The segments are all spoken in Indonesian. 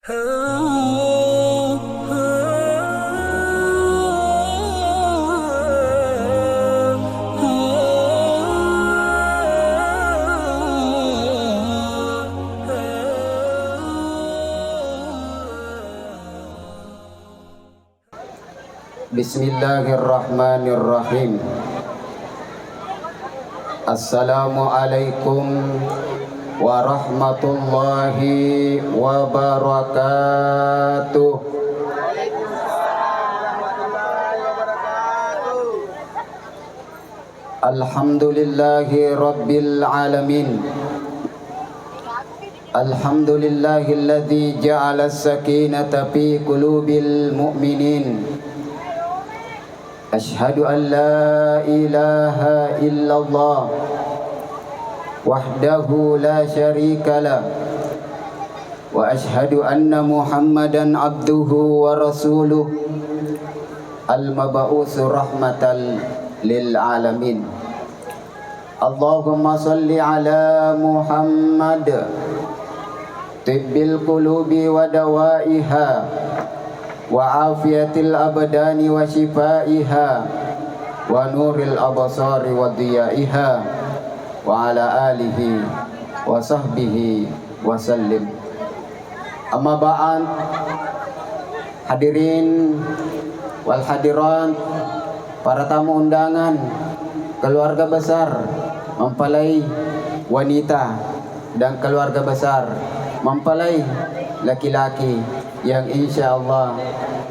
Bismillahirrahmanirrahim. Assalamualaikum warahmatullahi wabarakatuh. Alhamdulillahi rabbil alamin. Alhamdulillahilladzi ja'ala as-sakinata fi qulubil mu'minin. Ashhadu an la ilaha illallah wahdahu la syarika lah wa ashhadu anna Muhammadan abduhu wa rasuluh al-mab'uts rahmatan lil alamin. Allahumma salli ala Muhammad tibbil qulubi wa dawaiha wa afiyatil abdani wa shifaiha wa nuril absari wa diyaiha wa ala alihi wa sahbihi wa sallim. Amma ba'an, hadirin wal hadirat, para tamu undangan, keluarga besar mempelai wanita dan keluarga besar mempelai laki-laki yang insya Allah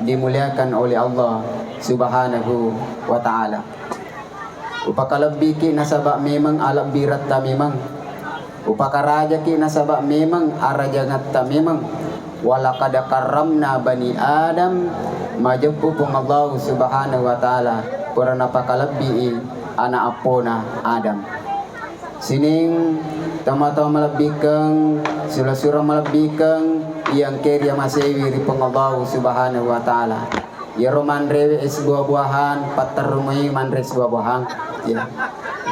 dimuliakan oleh Allah subhanahu wa ta'ala. Upakalabi ki nasaba memang alam birat ta memang, upakaraja ki nasaba memang arajangat ta memang, walaqad karramna bani Adam, majepu pung Allah subhanahu wa ta'ala purana pakalabi anak apona Adam. Sining tama-tama malabikang sura-sura malabikang yang kerja masih wiri pengallahu subhanahu wa ta'ala. Ya roman rewe es buah-buahan patar rumai manre es buah-buahan. Ya.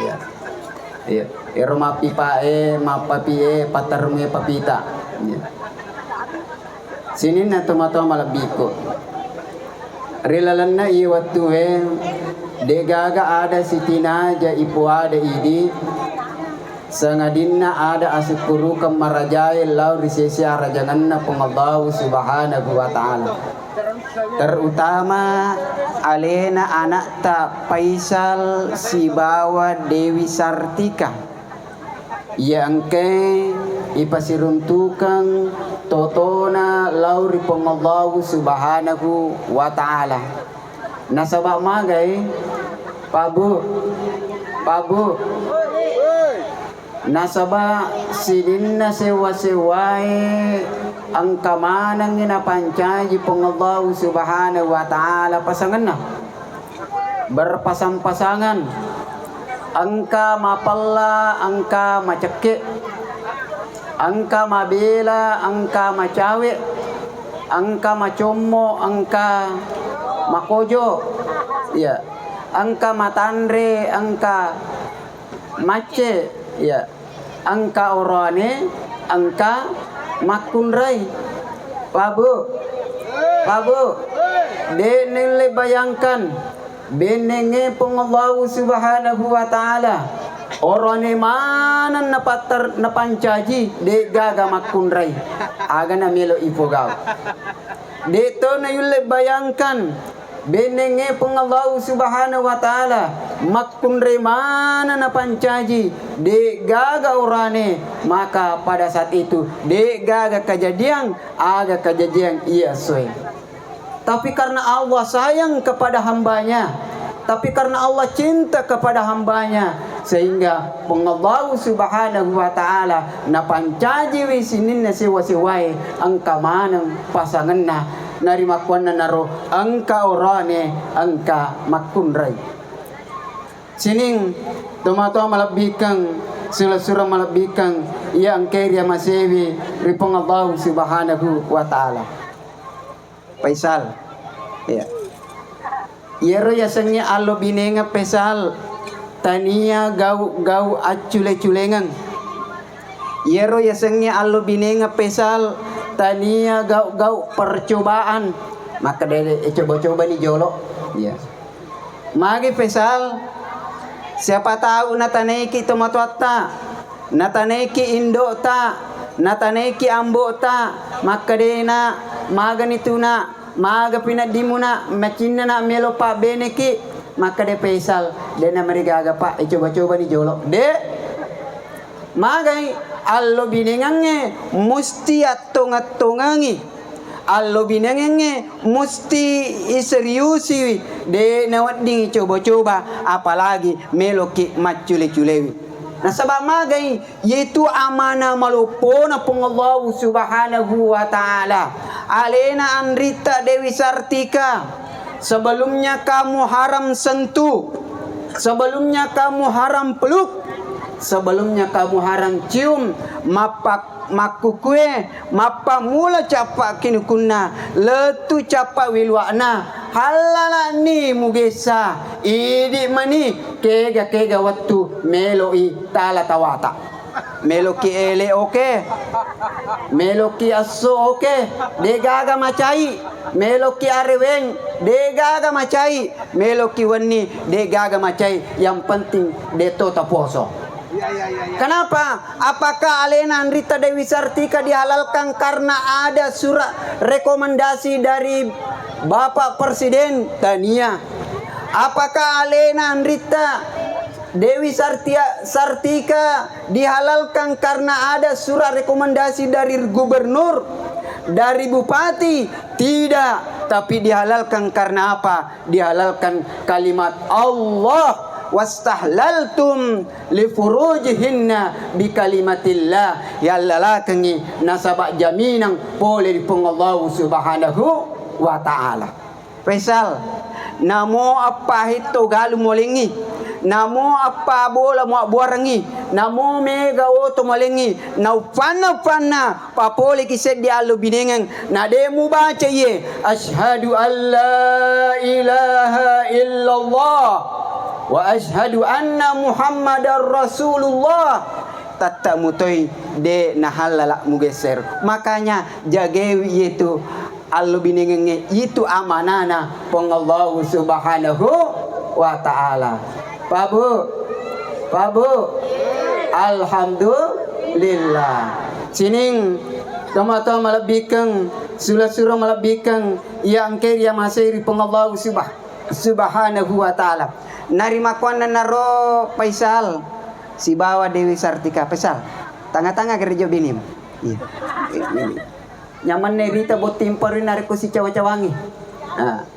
Ya. Ya. Ya roma pipae mapapie patar rumai papita. Ya. Sinin na tama-tama malabiko. Rilalan na iwatuwe degaga ada sitina ja ipu ada idi. Sangadinna ada asyukuru kemarajai lau risesi arajanganna pengallahu subhanahu wa ta'ala. Terutama alena anak ta Faisal Sibawa Dewi Sartika yang ke ipasiruntukan totona lauri pengallahu subhanahu wa ta'ala. Nasabak magai Pabu nasaba sidinna sewa-sewai ang kamanang ginapancaji pengallahu subhanahu wa ta'ala pasangan na berpasang-pasangan angka mapalla angka maceke angka mabela angka macawe angka macomo angka makojo ya angka matandre angka mace ya angka orane angka makunrai pabu denele bayangkan benenge pengallahu subhanahu wa ta'ala orane mana na pancaji de gaga makunrai aga na melo ipogaw deto na yule bayangkan benenge pengallahu subhanahu wa ta'ala makunre mana na pancaji de gaga urane, maka pada saat itu de gaga kejadian aga kejadian iya soe. Tapi karena Allah sayang kepada hambanya, tapi karena Allah cinta kepada hambanya, sehingga pengallahu subhanahu wa ta'ala na pancaji wisinin na siwa-siwai angka manang pasanganna narima kuana naro angka orane angka makunrai. Sining toma-toma malabikang sura-sura malabikang yang kerja masewi ripong Allah subhanahu wa ta'ala. Faisal ya yero yasangnya allo binenga Faisal tania gau acule-culengan. Yero yasangnya allo binenga Faisal tania gau-gau percobaan, maka dia coba-coba ni jolo. Ya. Magi pesal, siapa tahu nataneki tomatoata, nataneki indo ta, nataneki ambo ta, maka dena maga nituna, maga pinadimuna, macinna na melo pa beneki, maka de pesal, dena marigaga pa, coba-coba ni jolo. De, magai allo binengange musti atong-atongangi. Allo binengange musti iseriusi de nawat ding coba-coba, apalagi meloki macule-culewi. Nah sabab magai yaitu amanah malupona pung Allah Subhanahu wa taala. Alena Andrita Dewi Sartika, sebelumnya kamu haram sentuh, sebelumnya kamu haram peluk, sebelumnya kamu haram cium, mapak makukue, mapa mula capa kinukunna, letu capa wilwana, halala ni mugesa, idi mani kega waktu meloi tala tawata, meloki ele oke, meloki aso oke, degaga macai, meloki areweng, degaga macai, meloki wani, degaga macai, yang penting deto taposo. Kenapa? Apakah Alena Andrita Dewi Sartika dihalalkan karena ada surat rekomendasi dari Bapak Presiden? Tania. Apakah Alena Andrita Dewi Sartika dihalalkan karena ada surat rekomendasi dari gubernur, dari bupati? Tidak. Tapi dihalalkan karena apa? Dihalalkan kalimat Allah. Wastahlaltum li furujihinna bi kalimatillah, yallalakangi nasabak jaminang boleh dipung Allah Subhanahu wa taala. Faisal, namo apa hito galu molingi, namo apa bola mo buarangi, namo mega oto molingi, nau panna papole kised di alu binengang, na demu baca ye asyhadu alla ilaha illallah wa ashhadu anna Muhammadar Rasulullah, tata mutoi de nahalala mugeser. Makanya jagewi itu allo binengenge itu amanana pong Allah Subhanahu wa taala. Pabu alhamdulillah. Sining tomato malabikang sula-sura malabikang yang kaya masiri pong Allah Subhanahu wa taala. Narima kuana naro Faisal si bawa Dewi Sartika Faisal tanga-tanga kerja binim. Iya. Nyaman nerita bot timparin nariko si cawa-cawangi. Nah.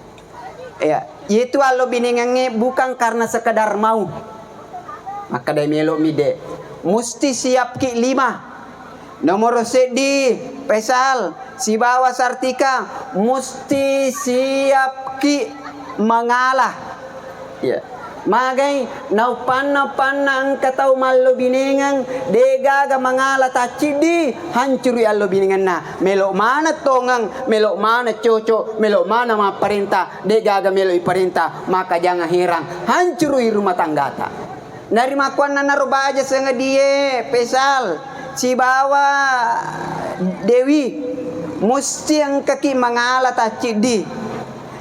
Ya, itu allo biningange bukan karena sekedar mau. Maka dai melo mide. Musti siap ki 5. Nomor sedi Faisal si bawa Sartika musti siap ki mengalah. Ya. Magai naupanna ang katau mallo biningang degaga mangala tacidi hancuri allo biningan na melok mana tongang melok mana coco melok mana ma perintah degaga melok perintah, maka jangan hirang hancuri rumah tanggata. Narima kuana naroba aja senga die Faisal si bawa Dewi musti ang kaki mangala tacidi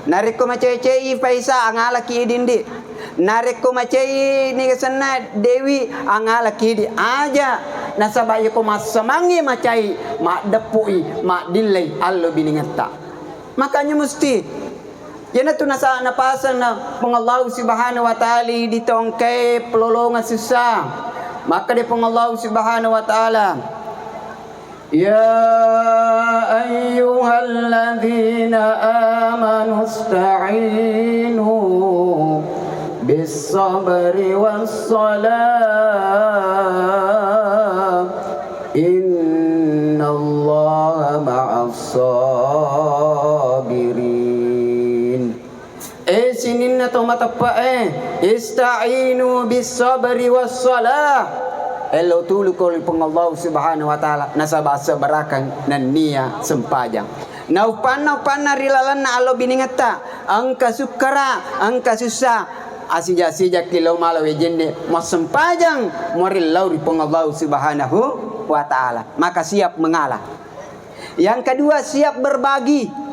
nariko macece Faisal angala ki dindi nareko macai ni kesana Dewi angala kidi aja nasabaya ko masamangi macai mak depui mak dilai allo biningata. Makanya mesti yana tu nasa napasan na pengallahu Subhanahu wa taala ditongkai pelolongan susah, maka di pengallahu Subhanahu wa taala ya ayyuhalladzina amanu ista'inu bis-sabri was-salah innallaha ma'as-sabirin. Sinin na to matapa ista'inu bis-sabri was-salah. Elo tulu ko pang Allah Subhanahu wa taala nasabasa barakan nan niya sempajang. Naupan rilalan na alo biningata angka sukara angka susah asija kilo malo wejende mas sempajang moril lauri pang Allah Subhanahu wa taala, maka siap mengalah. Yang kedua, siap berbagi.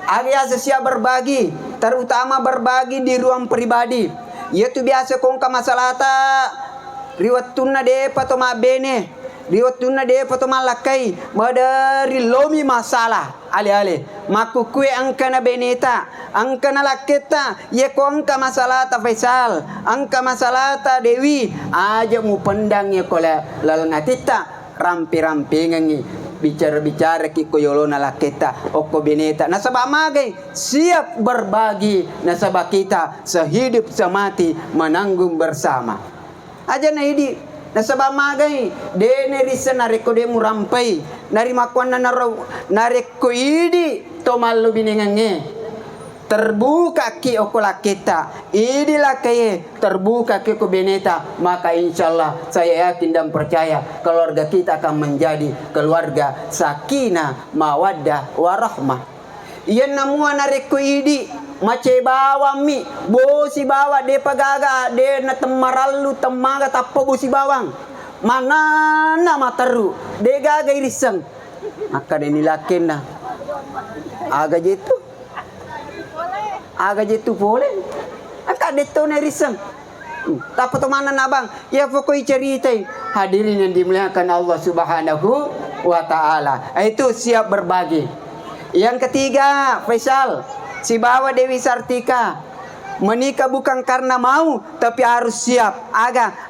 Biasa siap berbagi, terutama berbagi di ruang pribadi. Yaitu biasa kongka masalah ta riwat tunna de patoma bene, riwat tunna de patoma lakai, madari lomi masalah ale makukue angkana beneta, angkana laketa, ye kongka masalah ta Faisal, angka masalah ta Dewi, aja mu pendang ye kola lalngatita rampi-rampi ngangi bicara-bicara ki koyolona laketa oko beneta nasabah magai siap berbagi, nasabah kita sehidup semati menanggung bersama aja na hidi nasabah magai dene risa nareko de murampai nari makwana nareko idi to malu biningange terbuka ki okola kita idilah kaye terbuka ki ko beneta, maka insyaallah saya yakin dan percaya keluarga kita akan menjadi keluarga sakinah mawaddah warahmah. Iyan namua nareko idi mace bawa mi bosi bawa de pagaga de na temarallu temaga tappo bosi bawang mana na mataru de gaga irisang maka de nilaken na aga jitu aga jitu boleh aka deto na risang tapo to mana nabang ya pokoi ceritai hadirin yang dimuliakan Allah Subhanahu wa taala, itu siap berbagi. Yang ketiga, Faisal, si bawa Dewi Sartika menikah bukan karena mau tapi harus siap,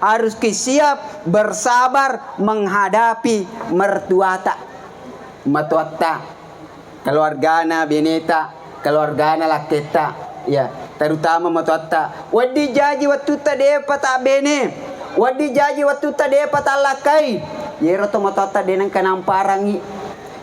harus siap bersabar menghadapi mertuata matuata keluargana beneta keluargana laketa ya terutama matuata wadi jaji waktu tade pata bene wadi jaji waktu tade pata lakai yero to matuata denang kanamparangi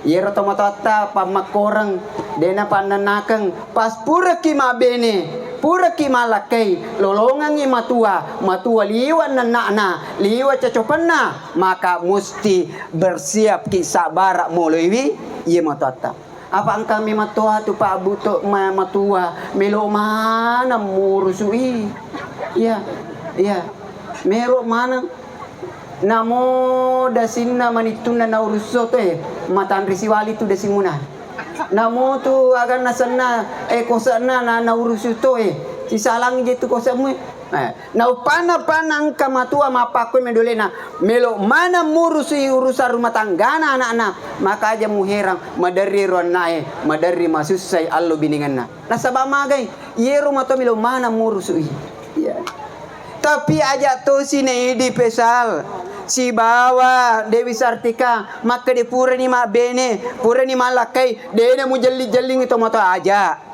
yero to matuata pamakorang dena pananakang pas pura kima bene pura kima lakai lolongan ni matua liwan nanakna liwa cacopanna maka musti bersiap ki sabar moloiwi ye matuata. Apa ang kami matua tu Pak Buto matua melo mana murusui ya mero mana namo dasinna manituna na uruso to matan risiwali tu dasimuna namo tu agan nasanna kosana na uruso to si salang je tu kosamu na upana panang kamatua mapakoi medolena melo mana murusi urusan rumah tanggana anak-anak maka aja muherang madari ronnae madari masusai allo bininganna nasabah magai yero mato melo mana murusui ya tapi aja to sine di pesal si bawa Dewi Sartika maka de pura ni ma bene pura ni malakai dena mu jelli-jelling itu mato aja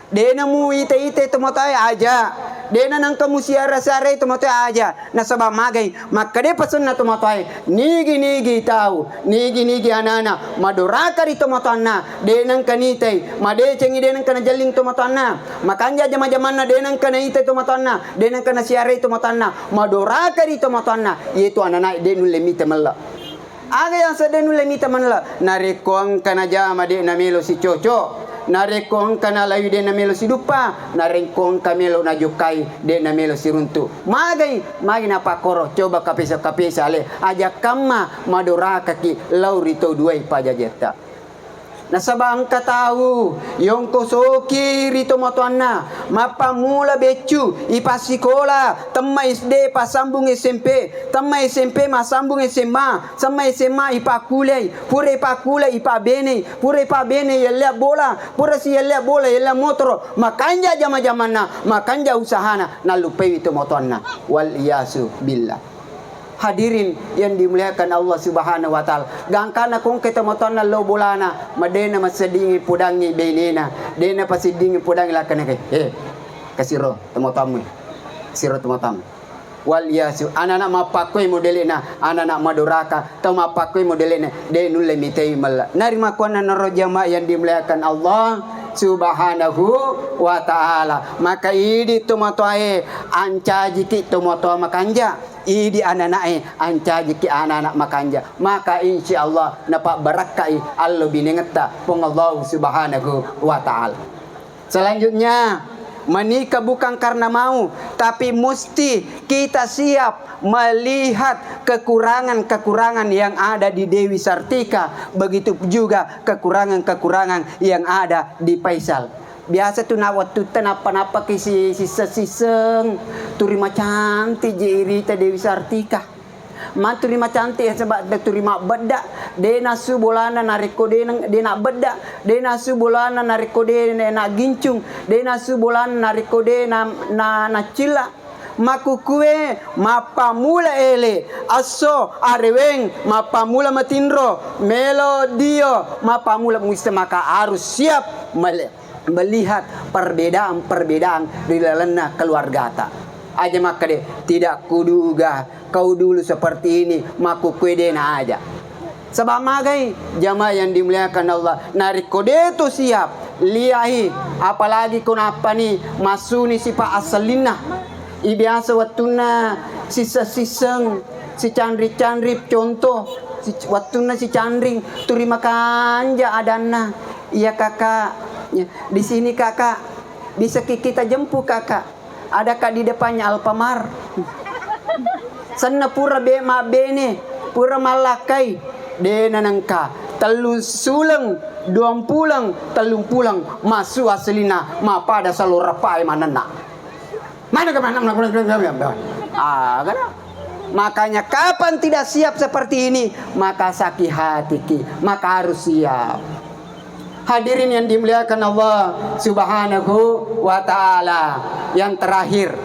dena mu ite-ite itu mato aja dena nang kamu siara-siara itu mato aja nasabah magai maka de pasun na to mato nigi tahu nigi anana maduraka di to mato anna denang kanite made cengi denang kana jalling to mato anna makanya jama-jamanna denang kana ite to mato anna denang kana siara itu mato anna maduraka di to mato anna yaitu anana denu lemita malla aga yang sedenu lemita malla narekong kana jama de na melo si coco narekong kana layu de na melo si dupa narekong kamelo na jukai de na melo si runtu magai na pakoro coba kapisa ale aja kama maduraka ki laurito duai pajajeta nasabang katahu yung kosoki rito motuanna mapamula becu ipasikola temma SD pasambung SMP temma SMP masambung SMA sama SMA ipakulai pura ipakulai ipabene pura ipabene yella bola pura si yella bola yella motor makanja jama-jamana makanja usahana nalupai itu motuanna wal iyasu billah. Hadirin yang dimuliakan Allah Subhanahu wa taala. Gangkana kung kita motonna lo bolana, madena masadingi pudangi benena. Dena pasidingi pudangi lakana kay. Kasiro tumotamu. Siro tumotam. Wal yasu anana mapakoy modelena, anana maduraka, to mapakoy modelena de nulle mitay mal. Narima ko na naro jama yang dimuliakan Allah Subhanahu wa taala. Maka idi tumotoe ancaji ki tumoto makanja. Idi ananae ancaji ki anak makanja maka insyaallah napa barakai allo binengeta pong Allah Subhanahu wa taala. Selanjutnya Menikah bukan karena mau, tapi mesti kita siap melihat kekurangan-kekurangan yang ada di Dewi Sartika. Begitu juga kekurangan-kekurangan yang ada di Faisal. Biasa tu nawat tu napa-napa kisi sisa-siseng. Turima cantik jirita Dewi Sartika. Mantu rima cantik sebab dia turima bedak. Dia nasu bolana nariko dia nak bedak. Dia nasu bolana nariko dia nak gincung. Dia nasu bolana nariko dia na cila. Makukue mapamula ele aso areweng mapamula matindro melodio mapamula muista, maka harus siap melihat perbedaan di dalam keluarga ta. Aja maka deh tidak kuduga kau dulu seperti ini, maku kuedena aja. Sebab magai jamaah yang dimuliakan Allah, narik kode itu siap liahi, apalagi kenapa nih masuni si pak asalina. Ibiasa watuna sisa-siseng si candri-candri contoh si watuna si candring turima kanja adana. Iya kakak, ya, di sini kakak bisa kita jemput kakak. Adakah di depannya Alfamart? Sana pura ma bene, pura malakai. Dena nangka telu sulang, 2 pulang, 3 pulang, masuk aslina, ma pada salur rapai manana. Mana ke mana? Karena makanya kapan tidak siap seperti ini, maka sakit hati, maka harus siap. Hadirin yang dimuliakan Allah Subhanahu wa ta'ala. Yang terakhir,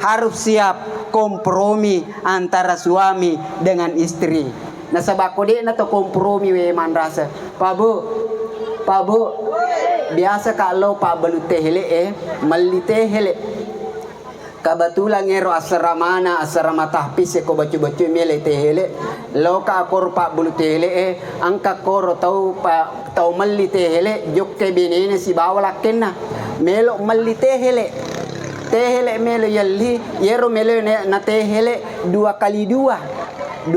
harus siap kompromi antara suami dengan istri. Nah sebab kode na to kompromi we manrasa. Pak Bu, biasa kalau Pak belu tehele meli tehele. Kebetulan ngero asrama tahpis ko bacu-bacu mele tehele. Loka akor Pak bulu tehele angka koro tau meli tehele jokke benene si bawa lakenna. Melo meli tehele melo yalli yero melo na tehele 2 kali 2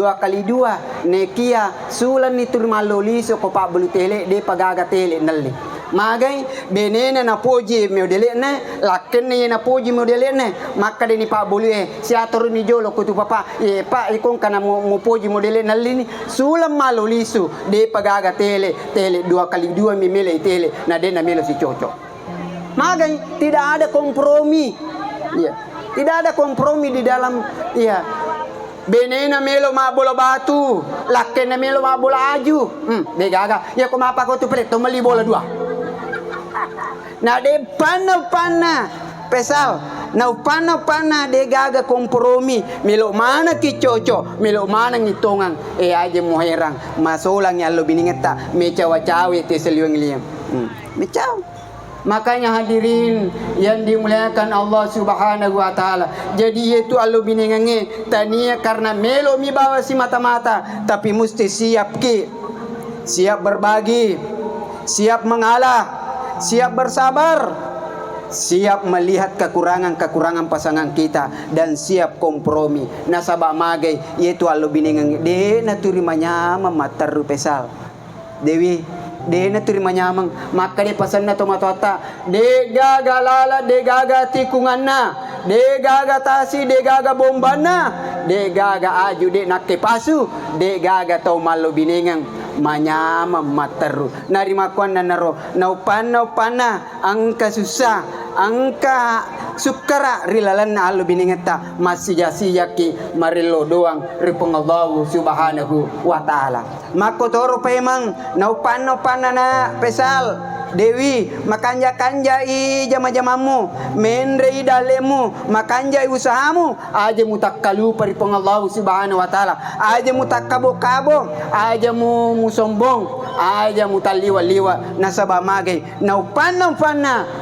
nekia sulan ni turmaloli so ko Pak bulu tehele de pagaga tehele nalli. Magai benene na poji modele na lakken na poji modele na maka deni Pak bulu si ator ni jolo kutu papa Pak ikon kana mo poji modele na lini sulam malolisu de pagaga tele 2 kali 2 mimele tele na de na melo si cocok. Magai tidak ada kompromi. Ya, tidak ada kompromi di dalam benena melo ma bola batu, lakken na melo ma bola aju. De gaga ya ko mapa ko tu preto mali bola 2. Na de pana pesal na pana de gaga kompromi melo mana ki coco melo mana ngitongan aja mo herang masulang ya lo biningeta me cawa-cawe te seliweng liam me caw. Makanya hadirin yang dimuliakan Allah Subhanahu wa ta'ala, jadi itu allo biningange tania karena melo mi bawa si mata-mata, tapi mesti siap siap berbagi, siap mengalah, siap bersabar, siap melihat kekurangan-kekurangan pasangan kita, dan siap kompromi. Nasabah magai yaitu allo biningang de naturi manyama mataru pesal Dewi de naturi manyamang maka de pasan na tomatota de gaga lala de gaga tikunganna de gaga tasi de gaga bombana de gaga aju de nakke pasu de gaga tau malo biningang manyama mataru narima kuan naro naupana angka susah angka sukara rilalan na alu biningeta masih yaki marilo doang ripong Allah Subhanahu wa ta'ala. Mako toro pemang naupana na pesal Dewi makanja-kanja i jama-jamamu menrei dalemu makanja usahamu aja mutakkalu paripong Allah Subhanahu wa ta'ala aja mutakkabo-kabo aja mu sombong aja mutaliwa-liwa nasaba magay naupana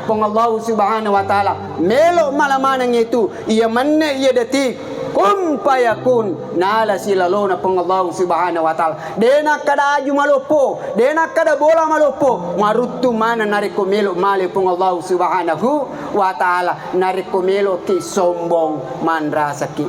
pong Allah Subhanahu wa ta'ala melo malamanang itu iya manna iya detik kun payakun nala silalona pong Allah Subhanahu wa ta'ala dena kada aju malopo dena kada bola malopo marutu mana nariko melo male pong Allah Subhanahu wa ta'ala nariko melo ki sombong mandrasaki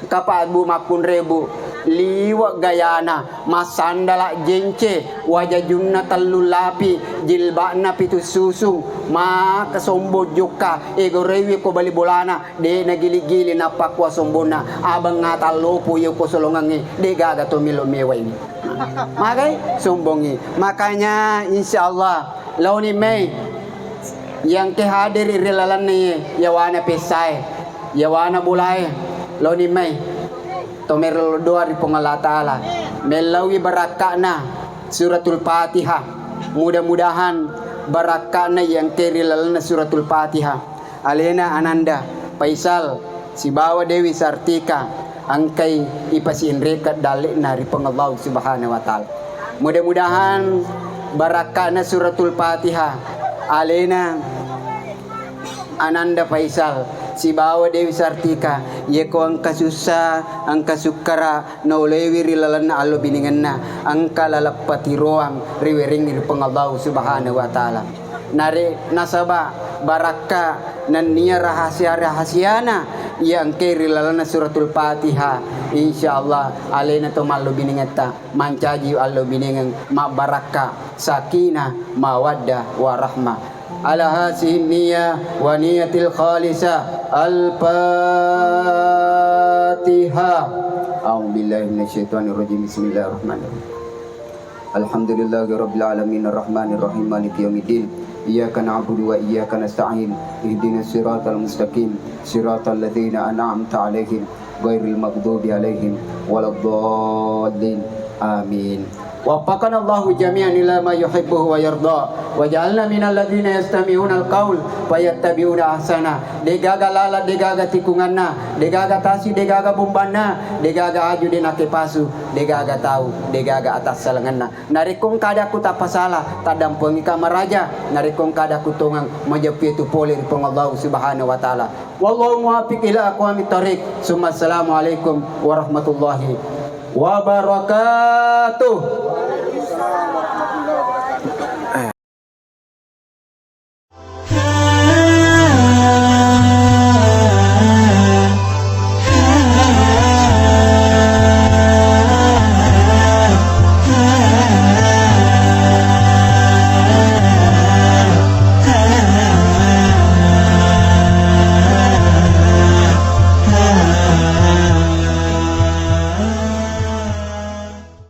kapag bumakun rebu liwa gayana masandala jence wajajunna tallulapi jilbana pitu susung ma kasombo joka ego rewi ko balibolana de nagili-gili na pakwa sombona abang nga talopo yo ko solongangi de gaga to milo mewa ini makay sombongi makanya insyaallah launi Mei yang kehadir irilalan ni yawana pesai yawana bulai launi Mei tomer doa di Allah Ta'ala melawi barakana suratul Fatihah mudah-mudahan barakana yang kerilalan suratul Fatihah alena Ananda Faisal si bawa Dewi Sartika angkai ipasin rekat dalik nari Allah Subhanahu wa Ta'ala mudah-mudahan barakana suratul Fatihah alena Ananda Faisal si bawa Dewi Sartika ye ko ang kasusa ang kasukara no lewi rilalan na allo bininganna ang kalalapati roang riwering ni Allah Subhanahu wa Ta'ala nare nasaba baraka nan niya rahasia-rahasiana yang kerilalan na suratul Fatihah insyaallah alena to mallo biningata mancaji allo biningang mabaraka sakinah mawaddah warahmah ala hasihi niyah wa niyatil khalisah al-Fatihah. A'udzu billahi minasyaitonir rajim. Bismillahirrahmanirrahim. Alhamdulillahi rabbil alamin arrahmanir rahim maliki yaumiddin. Iyyaka na'budu wa iyyaka nasta'in. Ihdinas siratal mustaqim. Siratal ladzina an'amta 'alaihim ghairil maghdubi 'alaihim waladdallin. Amin. Waffaqana Allahu jami'an ila ma yuhibbu wa yarda wa ja'alna minal ladzina yastami'una al-qaul fayattabi'una ahsana degaga lala degaga tikunganna degaga tasi degaga bumbanna degaga aju dinake pasu degaga tahu degaga atas salanganna narikong kadaku tapasala tadampungi kamaraja narikong kadaku tungang majapitu polir pong Allah Subhanahu wa Ta'ala wallahu muwaffiq ila aqwamit thariq summa assalamu alaikum warahmatullahi wabarakatuh.